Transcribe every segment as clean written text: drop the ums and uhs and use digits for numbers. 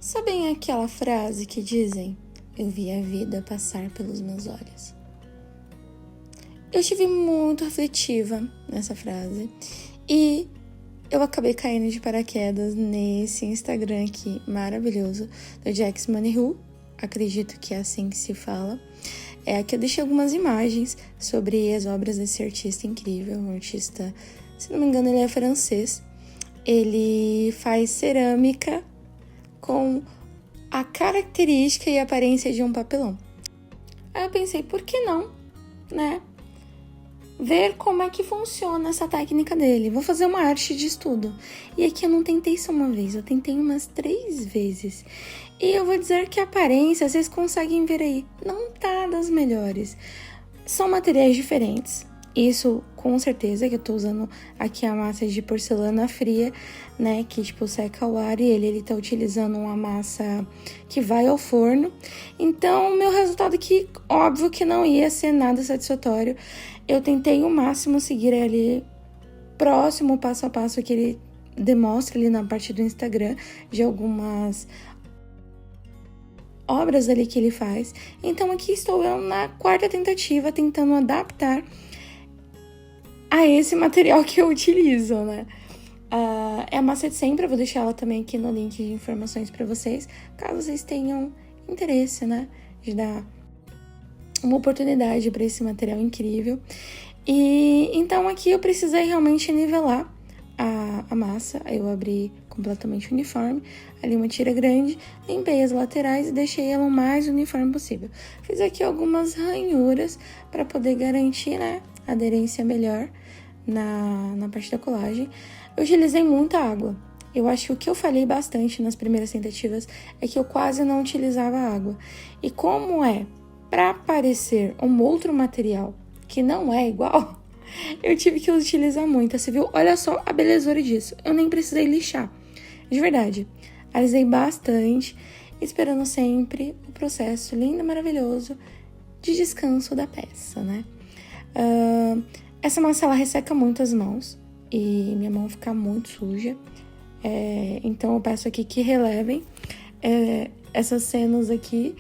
Sabem aquela frase que dizem: eu vi a vida passar pelos meus olhos? Eu estive muito refletiva nessa frase e eu acabei caindo de paraquedas nesse Instagram aqui maravilhoso do Jax Moneyhu. Acredito que é assim que se fala. Aqui eu deixei algumas imagens sobre as obras desse artista incrível. Um artista, se não me engano, ele é francês. Ele faz cerâmica com a característica e aparência de um papelão. Aí eu pensei, por que não, né? Ver como é que funciona essa técnica dele. Vou fazer uma arte de estudo. E aqui eu não tentei só uma vez, eu tentei umas 3 vezes. E eu vou dizer que a aparência, vocês conseguem ver aí, não tá das melhores. São materiais diferentes. Isso, com certeza, que eu tô usando aqui a massa de porcelana fria, né? Que, seca ao ar e ele tá utilizando uma massa que vai ao forno. Então, o meu resultado aqui, óbvio que não ia ser nada satisfatório. Eu tentei o máximo seguir ali próximo, passo a passo que ele demonstra ali na parte do Instagram de algumas obras ali que ele faz. Então, aqui estou eu na 4ª tentativa tentando adaptar a esse material que eu utilizo, né? É a massa de sempre, eu vou deixar ela também aqui no link de informações para vocês, caso vocês tenham interesse, né? De dar uma oportunidade para esse material incrível. E então aqui eu precisei realmente nivelar a massa. Eu abri completamente uniforme, ali uma tira grande, limpei as laterais e deixei ela o mais uniforme possível. Fiz aqui algumas ranhuras para poder garantir, né, a aderência melhor na parte da colagem. Eu utilizei muita água. Eu acho que o que eu falhei bastante nas primeiras tentativas é que eu quase não utilizava água. E como é para parecer um outro material que não é igual, eu tive que utilizar muito. Você viu? Olha só a belezura disso. Eu nem precisei lixar. De verdade. Alisei bastante, esperando sempre o processo lindo e maravilhoso de descanso da peça, né? Essa massa, ela resseca muito as mãos e minha mão fica muito suja. Então, eu peço aqui que relevem essas cenas aqui,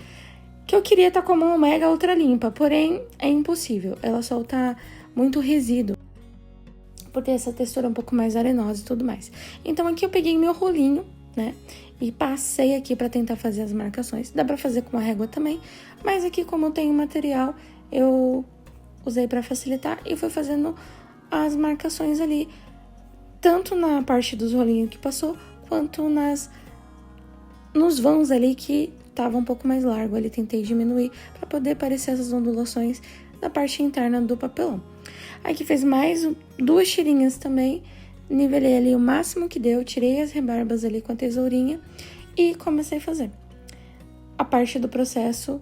que eu queria estar com a mão mega ultra limpa, porém é impossível. Ela solta muito resíduo, por ter essa textura um pouco mais arenosa e tudo mais. Então aqui eu peguei meu rolinho, né, e passei aqui para tentar fazer as marcações. Dá para fazer com a régua também, mas aqui como eu tenho material, eu usei para facilitar e fui fazendo as marcações ali, tanto na parte dos rolinhos que passou, quanto nos vãos ali que tava um pouco mais largo. Ali tentei diminuir para poder aparecer essas ondulações da parte interna do papelão. Aqui fez mais 2 tirinhas também, nivelei ali o máximo que deu, tirei as rebarbas ali com a tesourinha e comecei a fazer a parte do processo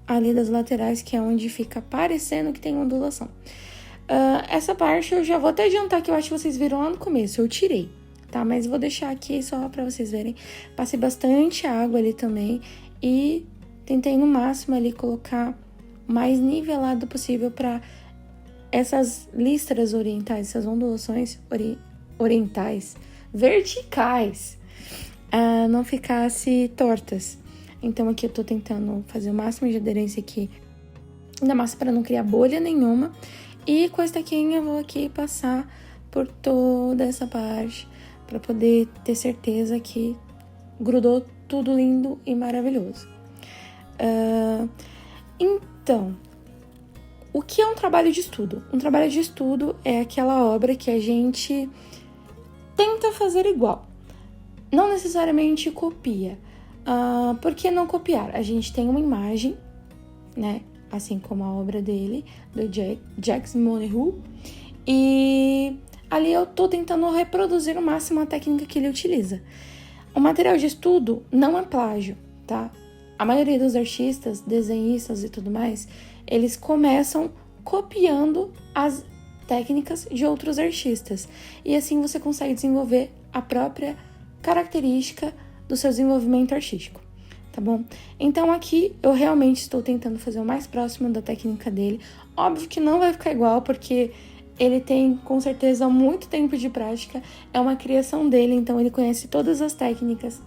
ali das laterais, que é onde fica parecendo que tem ondulação. Essa parte eu já vou até adiantar, que eu acho que vocês viram lá no começo, eu tirei, tá? Mas vou deixar aqui só pra vocês verem. Passei bastante água ali também e tentei no máximo ali colocar o mais nivelado possível pra essas listras orientais, essas ondulações orientais, verticais, não ficasse tortas. Então aqui eu tô tentando fazer o máximo de aderência aqui da massa para não criar bolha nenhuma. E com esse taquinho eu vou aqui passar por toda essa parte para poder ter certeza que grudou tudo lindo e maravilhoso. Então, o que é um trabalho de estudo? Um trabalho de estudo é aquela obra que a gente tenta fazer igual. Não necessariamente copia. Por que não copiar? A gente tem uma imagem, né? Assim como a obra dele, do Jax Moneyhu. E ali eu tô tentando reproduzir o máximo a técnica que ele utiliza. O material de estudo não é plágio, tá? A maioria dos artistas, desenhistas e tudo mais, eles começam copiando as técnicas de outros artistas. E assim você consegue desenvolver a própria característica do seu desenvolvimento artístico, tá bom? Então aqui eu realmente estou tentando fazer o mais próximo da técnica dele. Óbvio que não vai ficar igual, porque ele tem, com certeza, muito tempo de prática. É uma criação dele, então ele conhece todas as técnicas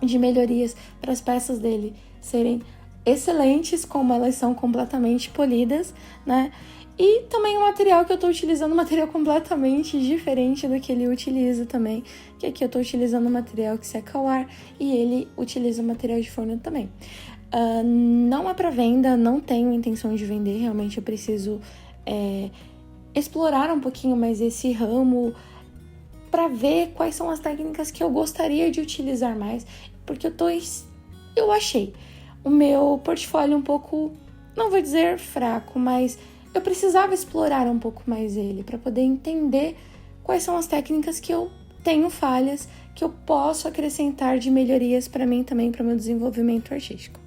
de melhorias para as peças dele serem excelentes, como elas são completamente polidas, né? E também o material que eu tô utilizando, um material completamente diferente do que ele utiliza também, que aqui eu tô utilizando um material que seca ao ar e ele utiliza o material de forno também. Não é para venda, não tenho intenção de vender, realmente eu preciso explorar um pouquinho mais esse ramo para ver quais são as técnicas que eu gostaria de utilizar mais, porque eu achei o meu portfólio um pouco, não vou dizer fraco, mas eu precisava explorar um pouco mais ele para poder entender quais são as técnicas que eu tenho falhas, que eu posso acrescentar de melhorias para mim também, para o meu desenvolvimento artístico,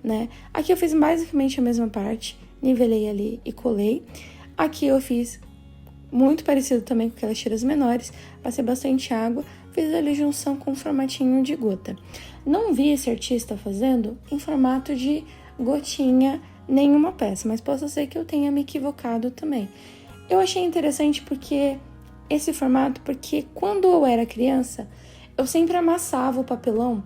né? Aqui eu fiz basicamente a mesma parte, nivelei ali e colei. Aqui eu fiz muito parecido também com aquelas tiras menores, passei bastante água, fiz ali junção com um formatinho de gota. Não vi esse artista fazendo em formato de gotinha nenhuma peça, mas possa ser que eu tenha me equivocado também. Eu achei interessante porque quando eu era criança, eu sempre amassava o papelão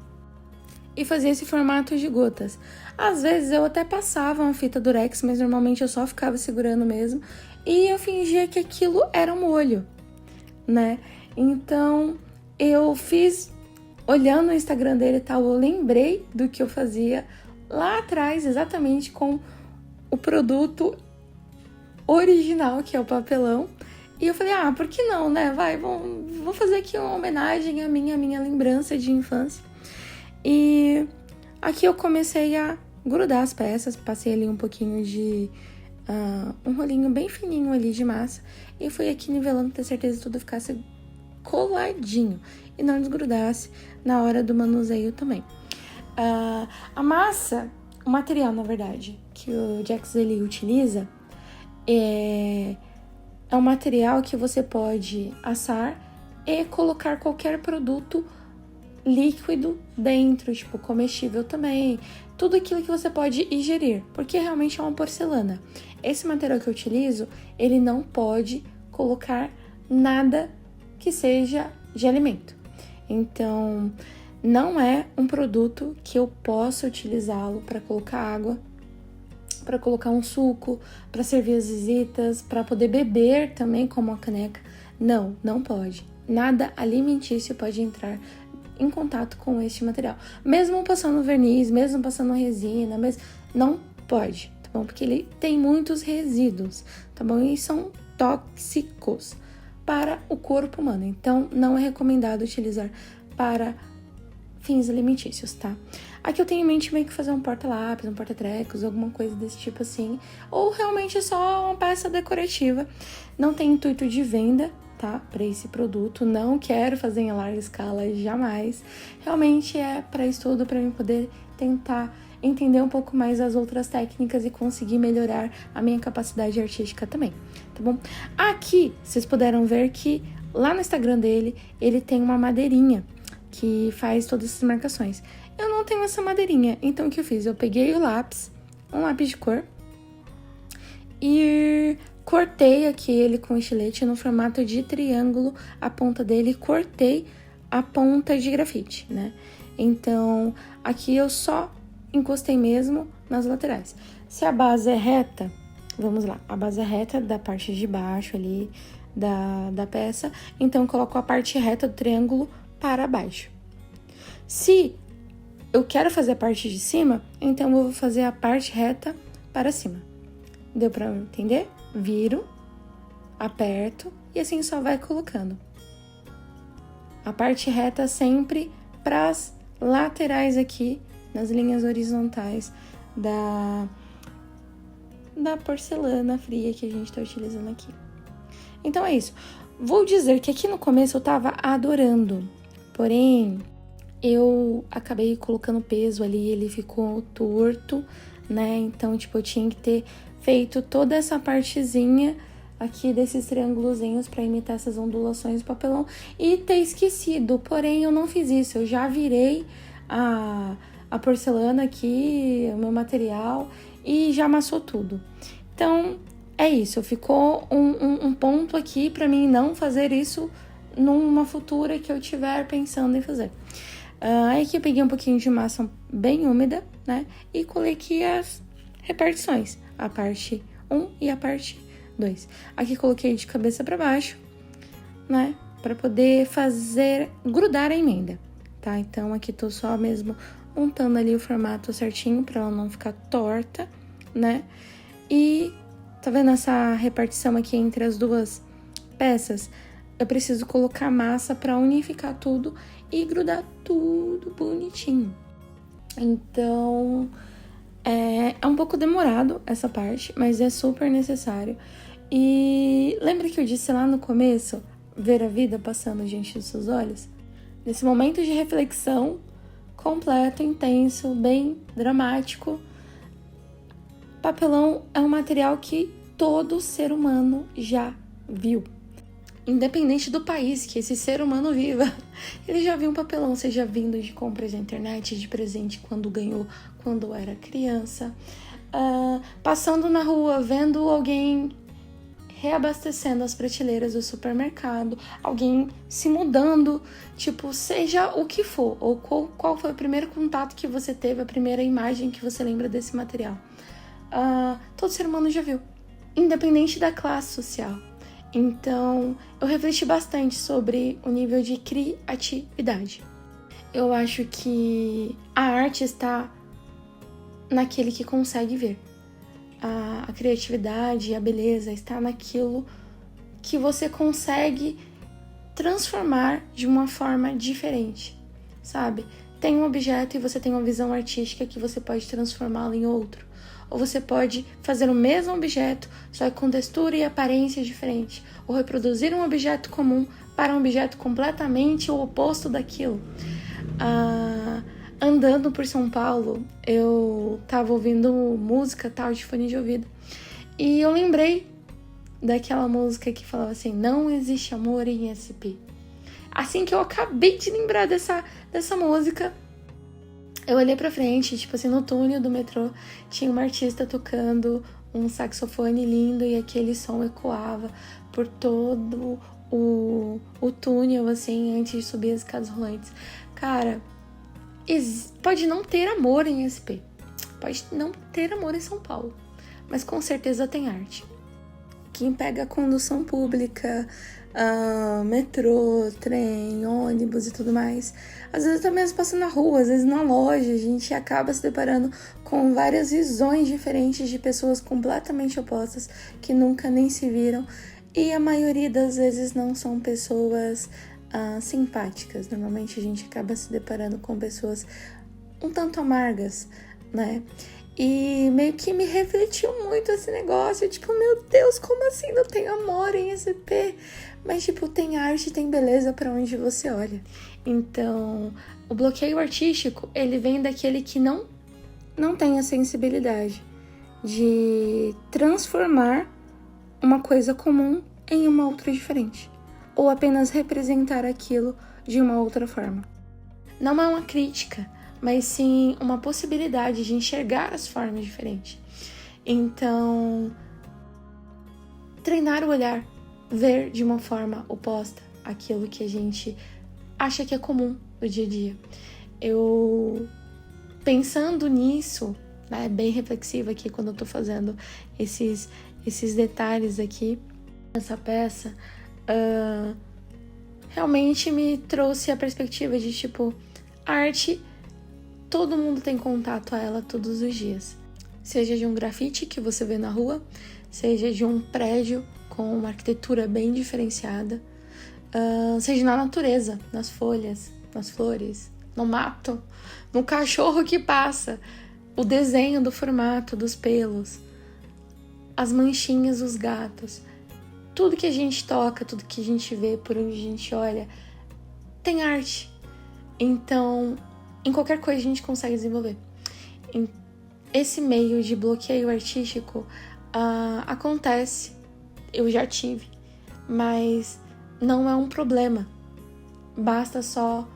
e fazia esse formato de gotas. Às vezes eu até passava uma fita durex, mas normalmente eu só ficava segurando mesmo e eu fingia que aquilo era um molho, né? Então eu fiz, olhando o Instagram dele e tal, eu lembrei do que eu fazia lá atrás, exatamente com o produto original, que é o papelão. E eu falei, por que não, né? Vou fazer aqui uma homenagem à minha lembrança de infância. E aqui eu comecei a grudar as peças, passei ali um pouquinho de um rolinho bem fininho ali de massa e fui aqui nivelando, ter certeza que tudo ficasse coladinho e não desgrudasse na hora do manuseio também. A massa, o material, na verdade, que o Jax ele utiliza é um material que você pode assar e colocar qualquer produto líquido dentro, tipo comestível também, tudo aquilo que você pode ingerir, porque realmente é uma porcelana. Esse material que eu utilizo, ele não pode colocar nada que seja de alimento. Então, não é um produto que eu possa utilizá-lo para colocar água, para colocar um suco, para servir as visitas, para poder beber também como uma caneca. Não pode. Nada alimentício pode entrar em contato com este material. Mesmo passando verniz, mesmo passando resina, não pode, tá bom? Porque ele tem muitos resíduos, tá bom? E são tóxicos para o corpo humano. Então, não é recomendado utilizar para fins alimentícios, tá? Aqui eu tenho em mente meio que fazer um porta-lápis, um porta-trecos, alguma coisa desse tipo assim. Ou realmente é só uma peça decorativa. Não tem intuito de venda, tá? Para esse produto. Não quero fazer em larga escala, jamais. Realmente é para estudo, para eu poder tentar entender um pouco mais as outras técnicas e conseguir melhorar a minha capacidade artística também, tá bom? Aqui, vocês puderam ver que lá no Instagram dele, ele tem uma madeirinha que faz todas essas marcações. Eu não tenho essa madeirinha, então o que eu fiz? Eu peguei o lápis, um lápis de cor, e cortei aqui ele com estilete no formato de triângulo, a ponta dele, cortei a ponta de grafite, né? Então, aqui eu só encostei mesmo nas laterais. Se a base é reta, vamos lá, a base é reta da parte de baixo ali da peça, então eu coloco a parte reta do triângulo para baixo. Se eu quero fazer a parte de cima, então eu vou fazer a parte reta para cima. Deu para entender? Viro, aperto e assim só vai colocando. A parte reta sempre para as laterais aqui, nas linhas horizontais da porcelana fria que a gente está utilizando aqui. Então é isso. Vou dizer que aqui no começo eu tava adorando, porém eu acabei colocando peso ali, ele ficou torto, né? Então, tipo, eu tinha que ter feito toda essa partezinha aqui desses triângulozinhos para imitar essas ondulações do papelão e ter esquecido, porém eu não fiz isso, eu já virei a porcelana aqui, o meu material e já amassou tudo. Então, é isso, ficou um ponto aqui para mim não fazer isso numa futura que eu estiver pensando em fazer. Aí aqui eu peguei um pouquinho de massa bem úmida, né? E colei aqui as repartições, a parte 1 e a parte 2. Aqui coloquei de cabeça para baixo, né? Para poder fazer grudar a emenda, tá? Então aqui tô só mesmo montando ali o formato certinho para ela não ficar torta, né? E tá vendo essa repartição aqui entre as duas peças? Eu preciso colocar massa para unificar tudo e grudar tudo bonitinho. Então, é um pouco demorado essa parte, mas é super necessário. E lembra que eu disse lá no começo, ver a vida passando diante dos seus olhos? Nesse momento de reflexão completo, intenso, bem dramático, papelão é um material que todo ser humano já viu. Independente do país que esse ser humano viva, ele já viu um papelão, seja vindo de compras na internet, de presente quando ganhou, quando era criança, passando na rua, vendo alguém reabastecendo as prateleiras do supermercado, alguém se mudando, tipo, seja o que for, ou qual foi o primeiro contato que você teve, a primeira imagem que você lembra desse material. Todo ser humano já viu, independente da classe social. Então, eu refleti bastante sobre o nível de criatividade. Eu acho que a arte está naquele que consegue ver. A criatividade, a beleza está naquilo que você consegue transformar de uma forma diferente, sabe? Tem um objeto e você tem uma visão artística que você pode transformá-lo em outro. Ou você pode fazer o mesmo objeto, só com textura e aparência diferente. Ou reproduzir um objeto comum para um objeto completamente o oposto daquilo. Andando por São Paulo, eu tava ouvindo música tal de fone de ouvido. E eu lembrei daquela música que falava assim, não existe amor em SP. Assim que eu acabei de lembrar dessa música, eu olhei pra frente, tipo assim, no túnel do metrô, tinha uma artista tocando um saxofone lindo e aquele som ecoava por todo o túnel, assim, antes de subir as escadas rolantes. Cara, pode não ter amor em SP, pode não ter amor em São Paulo, mas com certeza tem arte. Quem pega a condução pública, metrô, trem, ônibus e tudo mais, às vezes até mesmo passando na rua, às vezes na loja, a gente acaba se deparando com várias visões diferentes de pessoas completamente opostas que nunca nem se viram, e a maioria das vezes não são pessoas simpáticas. Normalmente a gente acaba se deparando com pessoas um tanto amargas, né? E meio que me refletiu muito esse negócio, tipo, meu Deus, como assim não tem amor em SP? Mas, tipo, tem arte, tem beleza pra onde você olha. Então, o bloqueio artístico, ele vem daquele que não tem a sensibilidade de transformar uma coisa comum em uma outra diferente. Ou apenas representar aquilo de uma outra forma. Não é uma crítica, mas sim uma possibilidade de enxergar as formas diferentes. Então, treinar o olhar, ver de uma forma oposta aquilo que a gente acha que é comum no dia a dia. Eu, pensando nisso, né, bem reflexiva aqui quando eu tô fazendo esses detalhes aqui, nessa peça, realmente me trouxe a perspectiva de, tipo, arte, todo mundo tem contato a ela todos os dias. Seja de um grafite que você vê na rua, seja de um prédio com uma arquitetura bem diferenciada, seja na natureza, nas folhas, nas flores, no mato, no cachorro que passa, o desenho do formato dos pelos, as manchinhas dos gatos. Tudo que a gente toca, tudo que a gente vê, por onde a gente olha, tem arte. Então, em qualquer coisa a gente consegue desenvolver. Esse meio de bloqueio artístico acontece, eu já tive, mas não é um problema. Basta só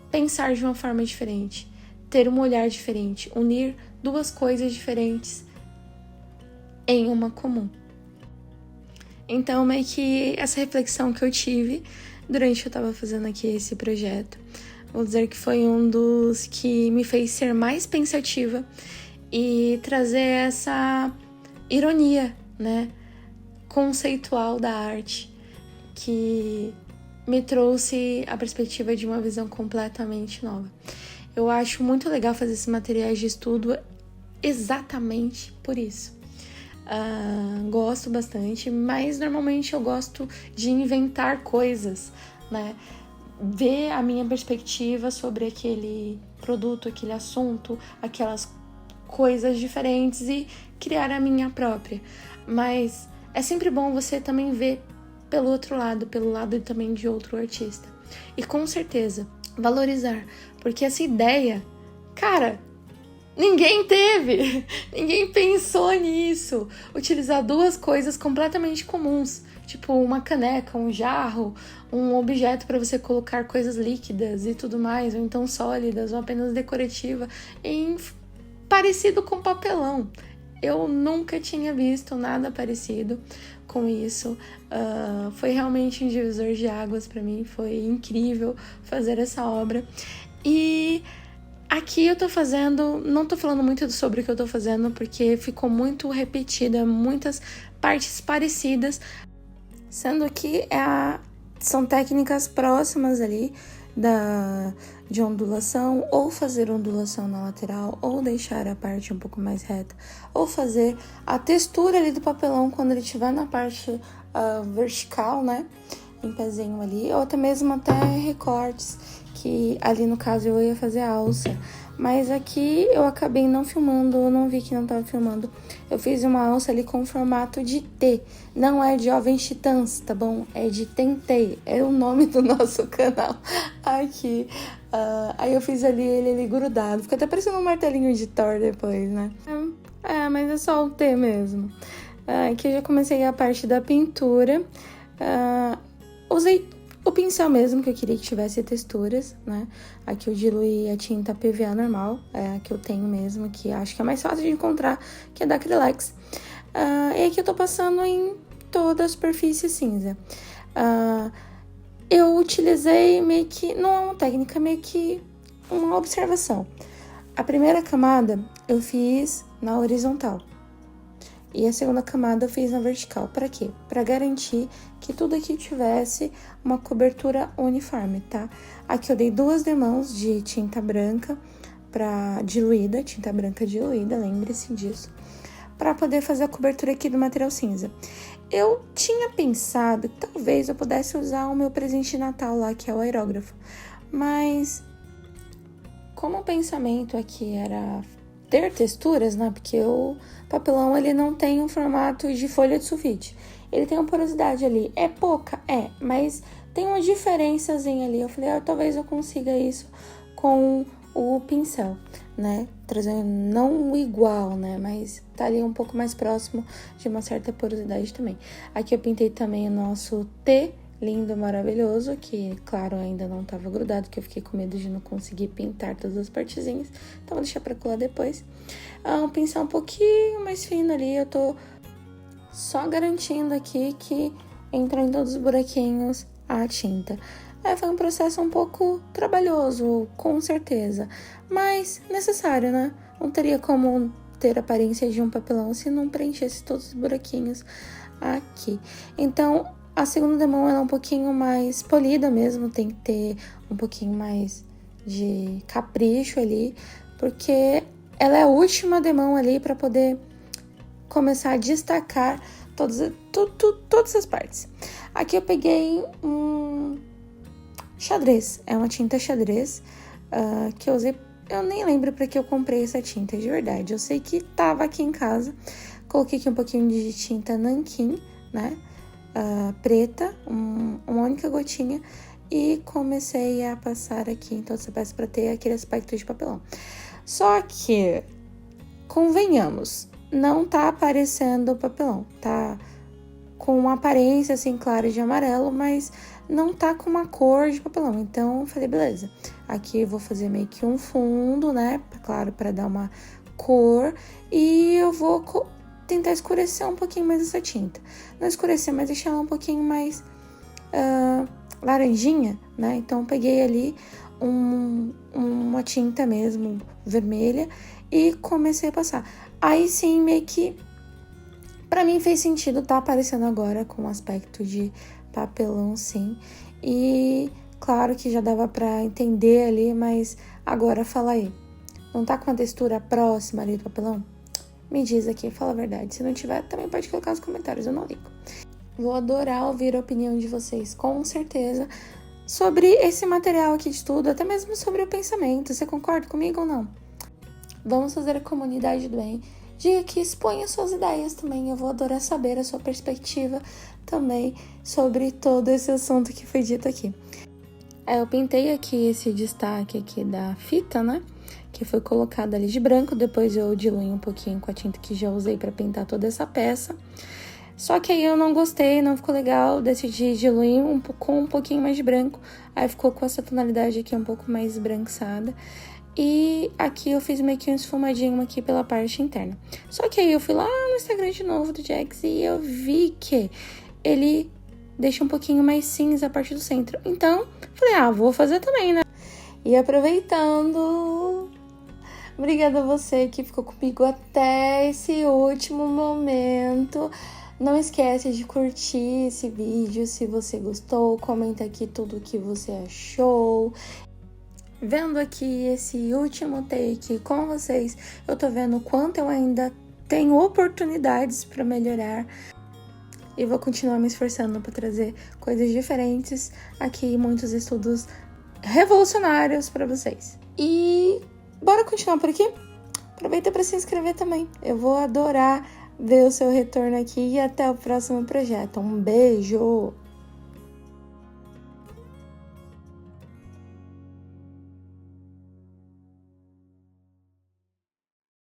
pensar de uma forma diferente, ter um olhar diferente, unir duas coisas diferentes em uma comum. Então, meio que essa reflexão que eu tive durante que eu estava fazendo aqui esse projeto, vou dizer que foi um dos que me fez ser mais pensativa e trazer essa ironia, né, conceitual da arte, que me trouxe a perspectiva de uma visão completamente nova. Eu acho muito legal fazer esses materiais de estudo exatamente por isso. Gosto bastante, mas normalmente eu gosto de inventar coisas, né? Ver a minha perspectiva sobre aquele produto, aquele assunto, aquelas coisas diferentes e criar a minha própria. Mas é sempre bom você também ver pelo outro lado, pelo lado também de outro artista. E com certeza, valorizar, porque essa ideia, cara, ninguém teve, ninguém pensou nisso. Utilizar duas coisas completamente comuns, tipo uma caneca, um jarro, um objeto para você colocar coisas líquidas e tudo mais, ou então sólidas, ou apenas decorativa, parecido com papelão. Eu nunca tinha visto nada parecido com isso. Foi realmente um divisor de águas para mim, foi incrível fazer essa obra. E aqui eu tô fazendo, não tô falando muito sobre o que eu tô fazendo, porque ficou muito repetida, muitas partes parecidas, sendo que são técnicas próximas ali de ondulação, ou fazer ondulação na lateral, ou deixar a parte um pouco mais reta, ou fazer a textura ali do papelão quando ele estiver na parte vertical, né, em pezinho ali, ou até mesmo até recortes, que ali no caso eu ia fazer a alça, mas aqui eu acabei não filmando, eu não vi que não tava filmando. Eu fiz uma alça ali com formato de T, não é de Jovens Titãs, tá bom? É de Tentei, é o nome do nosso canal aqui. Aí eu fiz ele grudado, fica até parecendo um martelinho de Thor depois, né? Mas é só o T mesmo. Aqui eu já comecei a parte da pintura. Usei o pincel mesmo, que eu queria que tivesse texturas, né? Aqui eu diluí a tinta PVA normal, a que eu tenho mesmo, que acho que é mais fácil de encontrar, que é da Acrylex. E aqui eu tô passando em toda a superfície cinza. Eu utilizei meio que, não é uma técnica, meio que uma observação. A primeira camada eu fiz na horizontal. E a segunda camada eu fiz na vertical. Para quê? Para garantir que tudo aqui tivesse uma cobertura uniforme, tá? Aqui eu dei 2 demãos de tinta branca tinta branca diluída, lembre-se disso, para poder fazer a cobertura aqui do material cinza. Eu tinha pensado que talvez eu pudesse usar o meu presente de Natal lá, que é o aerógrafo, mas como o pensamento aqui era ter texturas, né? Porque o papelão, ele não tem um formato de folha de sulfite. Ele tem uma porosidade ali. É pouca? É. Mas tem uma diferençazinha ali. Eu falei, talvez eu consiga isso com o pincel, né? Trazendo não igual, né? Mas tá ali um pouco mais próximo de uma certa porosidade também. Aqui eu pintei também o nosso T, lindo, maravilhoso, que, claro, ainda não tava grudado, que eu fiquei com medo de não conseguir pintar todas as partezinhas, então vou deixar pra colar depois. Um pincel um pouquinho mais fino ali, eu tô só garantindo aqui que entra em todos os buraquinhos a tinta. Foi um processo um pouco trabalhoso, com certeza, mas necessário, né? Não teria como ter a aparência de um papelão se não preenchesse todos os buraquinhos aqui. Então, a segunda demão ela é um pouquinho mais polida mesmo, tem que ter um pouquinho mais de capricho ali, porque ela é a última demão ali para poder começar a destacar todas as partes. Aqui eu peguei um xadrez, é uma tinta xadrez que eu usei, eu nem lembro para que eu comprei essa tinta, de verdade, eu sei que tava aqui em casa, coloquei aqui um pouquinho de tinta nanquim, né? Preta, uma única gotinha, e comecei a passar aqui em toda essa peça para ter aquele aspecto de papelão. Só que, convenhamos, não tá aparecendo papelão, tá com uma aparência assim clara de amarelo, mas não tá com uma cor de papelão. Então eu falei, beleza, aqui eu vou fazer meio que um fundo, né, claro, para dar uma cor, e eu vou tentar escurecer um pouquinho mais essa tinta. Não escurecer, mas deixar ela um pouquinho mais laranjinha, né? Então eu peguei ali uma tinta mesmo, vermelha, e comecei a passar. Aí sim, meio que pra mim fez sentido tá aparecendo agora com aspecto de papelão, sim. E claro que já dava pra entender ali, mas agora fala aí. Não tá com a textura próxima ali do papelão? Me diz aqui, fala a verdade. Se não tiver, também pode colocar nos comentários, eu não ligo. Vou adorar ouvir a opinião de vocês, com certeza, sobre esse material aqui de estudo, até mesmo sobre o pensamento. Você concorda comigo ou não? Vamos fazer a comunidade do bem. Diga que exponha suas ideias também. Eu vou adorar saber a sua perspectiva também sobre todo esse assunto que foi dito aqui. Eu pintei aqui esse destaque aqui da fita, né? Que foi colocado ali de branco. Depois eu diluí um pouquinho com a tinta que já usei para pintar toda essa peça. Só que aí eu não gostei, não ficou legal. Decidi diluir com um pouquinho mais de branco. Aí ficou com essa tonalidade aqui um pouco mais esbranquiçada. E aqui eu fiz meio que um esfumadinho aqui pela parte interna. Só que aí eu fui lá no Instagram de novo do Jax e eu vi que ele deixa um pouquinho mais cinza a parte do centro. Então, falei, vou fazer também, né? E aproveitando, obrigada a você que ficou comigo até esse último momento. Não esquece de curtir esse vídeo se você gostou. Comenta aqui tudo o que você achou. Vendo aqui esse último take com vocês, eu tô vendo o quanto eu ainda tenho oportunidades para melhorar. E vou continuar me esforçando para trazer coisas diferentes aqui, muitos estudos revolucionários para vocês. E bora continuar por aqui? Aproveita para se inscrever também. Eu vou adorar ver o seu retorno aqui e até o próximo projeto. Um beijo!